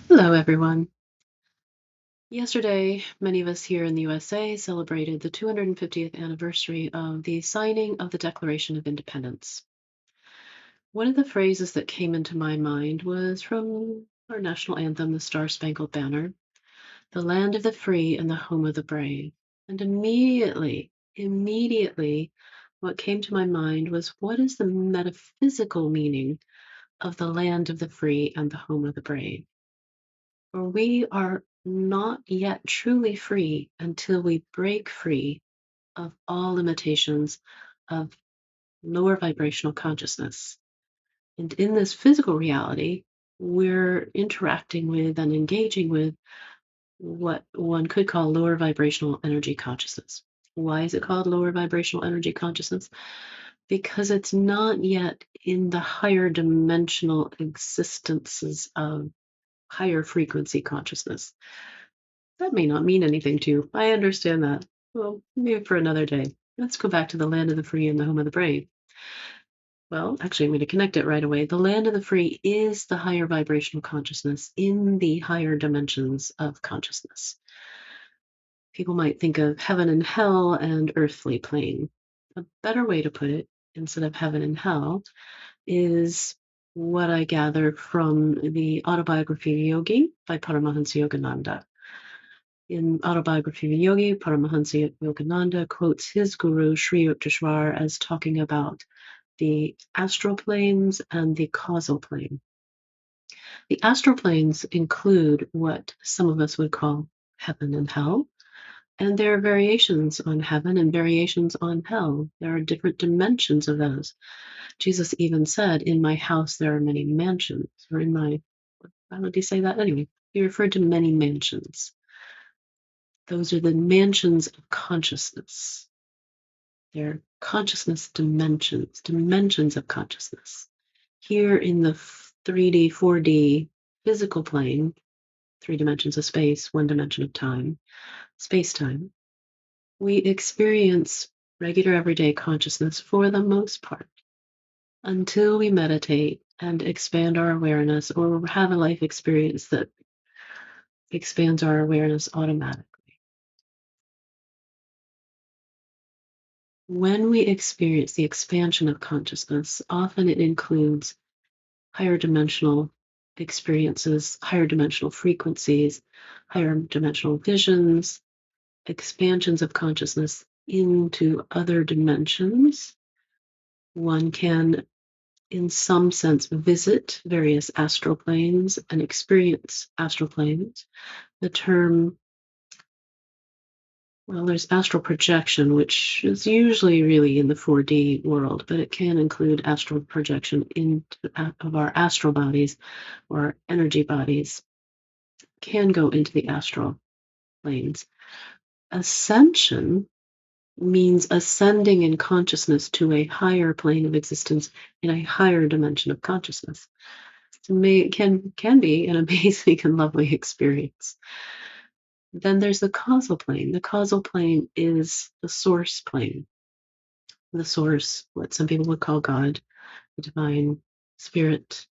Hello, everyone. Yesterday, many of us here in the USA celebrated the 250th anniversary of the signing of the Declaration of Independence. One of the phrases that came into my mind was from our national anthem, the Star Spangled Banner, the land of the free and the home of the brave. And immediately, what came to my mind was what is the metaphysical meaning of the land of the free and the home of the brave? For we are not yet truly free until we break free of all limitations of lower vibrational consciousness. And in this physical reality, we're interacting with and engaging with what one could call lower vibrational energy consciousness. Why is it called lower vibrational energy consciousness? Because it's not yet in the higher dimensional existences of higher frequency consciousness. That may not mean anything to you. I understand that. Well, maybe for another day. Let's go back to the land of the free and the home of the brave. Well, actually, I'm going to connect it right away. The land of the free is the higher vibrational consciousness in the higher dimensions of consciousness. People might think of heaven and hell and earthly plane. A better way to put it, instead of heaven and hell, is what I gather from the autobiography of Yogi by Paramahansa Yogananda. In Autobiography of a Yogi, Paramahansa Yogananda quotes his guru Sri Yukteswar as talking about the astral planes and the causal plane. The astral planes include what some of us would call heaven and hell, and there are variations on heaven and variations on hell. There are different dimensions of those. Jesus even said, "In my house there are many mansions," or how did he say that anyway? He referred to many mansions. Those are the mansions of consciousness. They're consciousness dimensions of consciousness. Here in the 3D, 4D physical plane, 3 dimensions of space, 1 dimension of time, space-time, we experience regular everyday consciousness for the most part until we meditate and expand our awareness or have a life experience that expands our awareness automatically. When we experience the expansion of consciousness, often it includes higher dimensional experiences, higher dimensional frequencies, higher dimensional visions, expansions of consciousness into other dimensions. One can, in some sense, visit various astral planes and experience astral planes. The term, well, there's astral projection, which is usually really in the 4D world, but it can include astral projection of our astral bodies or energy bodies, can go into the astral planes. Ascension means ascending in consciousness to a higher plane of existence in a higher dimension of consciousness. It can be an amazing and lovely experience. Then there's the causal plane. The causal plane is the source plane. The source, what some people would call God, the divine spirit.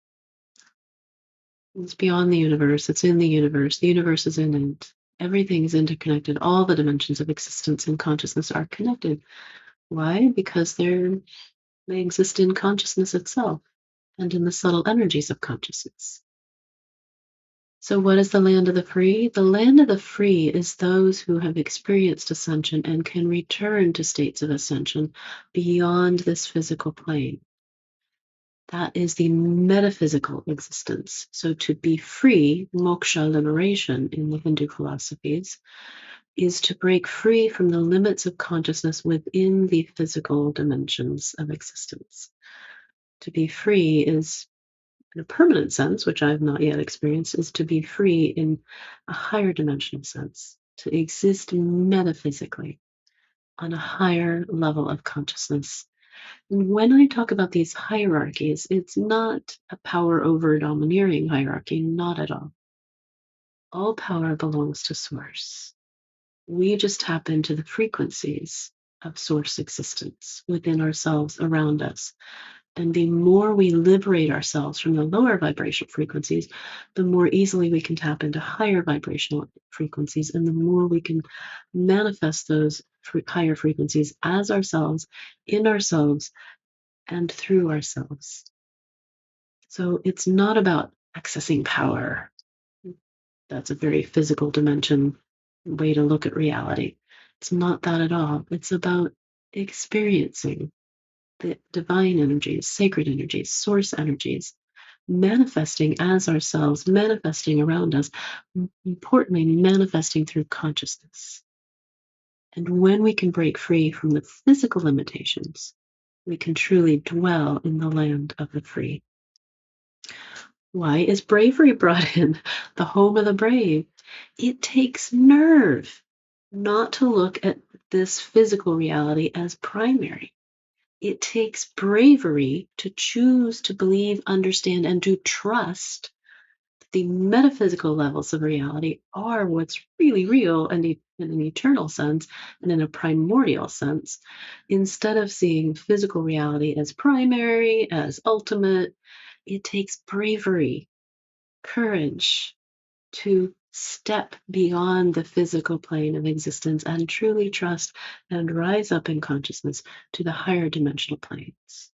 It's beyond the universe. It's in the universe. The universe is in it. Everything is interconnected. All the dimensions of existence and consciousness are connected. Why? Because they exist in consciousness itself and in the subtle energies of consciousness. So what is the land of the free? The land of the free is those who have experienced ascension and can return to states of ascension beyond this physical plane. That is the metaphysical existence. So to be free, moksha, liberation in the Hindu philosophies, is to break free from the limits of consciousness within the physical dimensions of existence. To be free is, in a permanent sense, which I've not yet experienced, is to be free in a higher dimensional sense, to exist metaphysically on a higher level of consciousness. And when I talk about these hierarchies, it's not a power over domineering hierarchy, not at all. All power belongs to Source. We just tap into the frequencies of Source existence within ourselves, around us, And the more we liberate ourselves from the lower vibrational frequencies, the more easily we can tap into higher vibrational frequencies, and the more we can manifest those higher frequencies as ourselves, in ourselves, and through ourselves. So it's not about accessing power. That's a very physical dimension way to look at reality. It's not that at all. It's about experiencing the divine energies, sacred energies, source energies, manifesting as ourselves, manifesting around us, importantly, manifesting through consciousness. And when we can break free from the physical limitations, we can truly dwell in the land of the free. Why is bravery brought in? The home of the brave. It takes nerve not to look at this physical reality as primary. It takes bravery to choose to believe, understand, and to trust that the metaphysical levels of reality are what's really real and in an eternal sense and in a primordial sense, instead of seeing physical reality as primary, as ultimate. It takes bravery, courage to step beyond the physical plane of existence and truly trust and rise up in consciousness to the higher dimensional planes.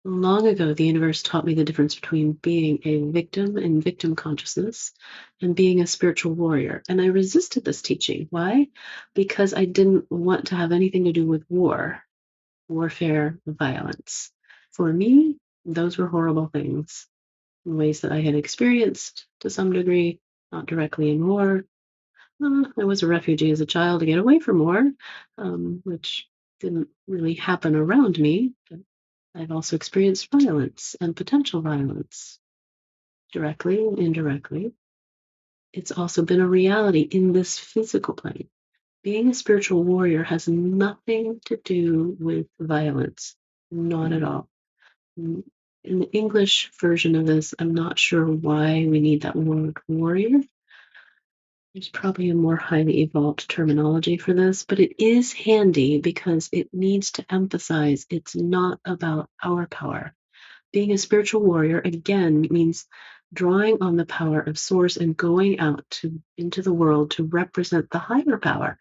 Long ago, the universe taught me the difference between being a victim in victim consciousness and being a spiritual warrior. And I resisted this teaching. Why? Because I didn't want to have anything to do with war, warfare, violence. For me, those were horrible things in ways that I had experienced to some degree, not directly in war. I was a refugee as a child to get away from war, which didn't really happen around me. But I've also experienced violence and potential violence, directly and indirectly. It's also been a reality in this physical plane. Being a spiritual warrior has nothing to do with violence, not at all. In the English version of this, I'm not sure why we need that word warrior. There's probably a more highly evolved terminology for this, but it is handy because it needs to emphasize it's not about our power. Being a spiritual warrior, again, means drawing on the power of Source and going out into the world to represent the higher power.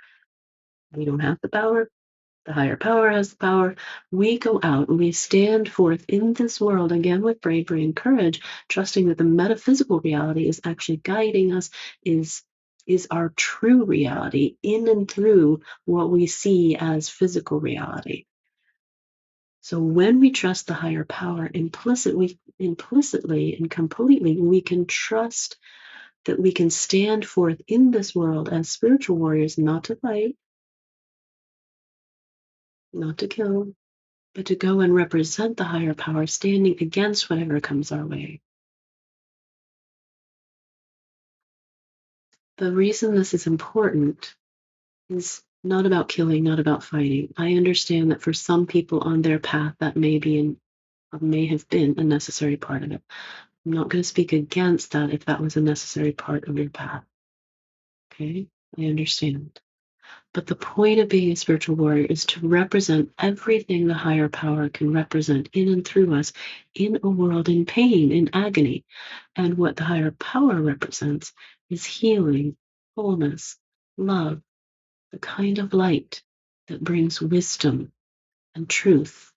We don't have the power. The higher power has the power. We go out and we stand forth in this world again with bravery and courage, trusting that the metaphysical reality is actually guiding us, is our true reality in and through what we see as physical reality. So when we trust the higher power implicitly and completely, we can trust that we can stand forth in this world as spiritual warriors, not to fight, not to kill, but to go and represent the higher power, standing against whatever comes our way. The reason this is important is not about killing, not about fighting. I understand that for some people on their path, that may have been a necessary part of it. I'm not going to speak against that if that was a necessary part of your path. Okay? I understand. But the point of being a spiritual warrior is to represent everything the higher power can represent in and through us in a world in pain, in agony. And what the higher power represents is healing, wholeness, love, the kind of light that brings wisdom and truth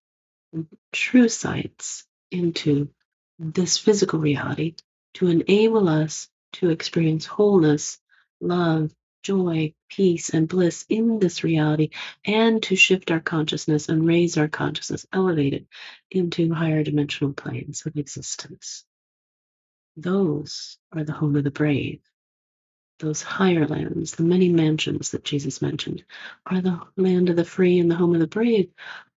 and true sights into this physical reality to enable us to experience wholeness, love, joy, peace, and bliss in this reality, and to shift our consciousness and raise our consciousness, elevate it into higher dimensional planes of existence. Those are the home of the brave. Those higher lands, the many mansions that Jesus mentioned, are the land of the free and the home of the brave.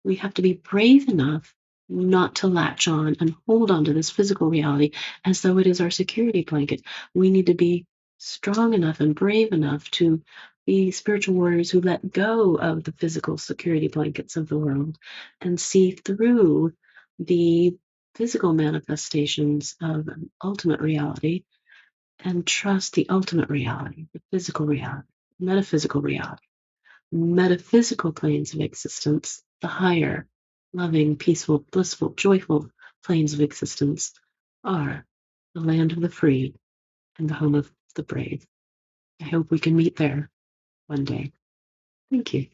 We have to be brave enough not to latch on and hold on to this physical reality as though it is our security blanket. We need to be strong enough and brave enough to be spiritual warriors who let go of the physical security blankets of the world and see through the physical manifestations of ultimate reality and trust the ultimate reality, the physical reality, metaphysical planes of existence, the higher. loving, peaceful, blissful, joyful planes of existence are the land of the free and the home of the brave. I hope we can meet there one day. Thank you.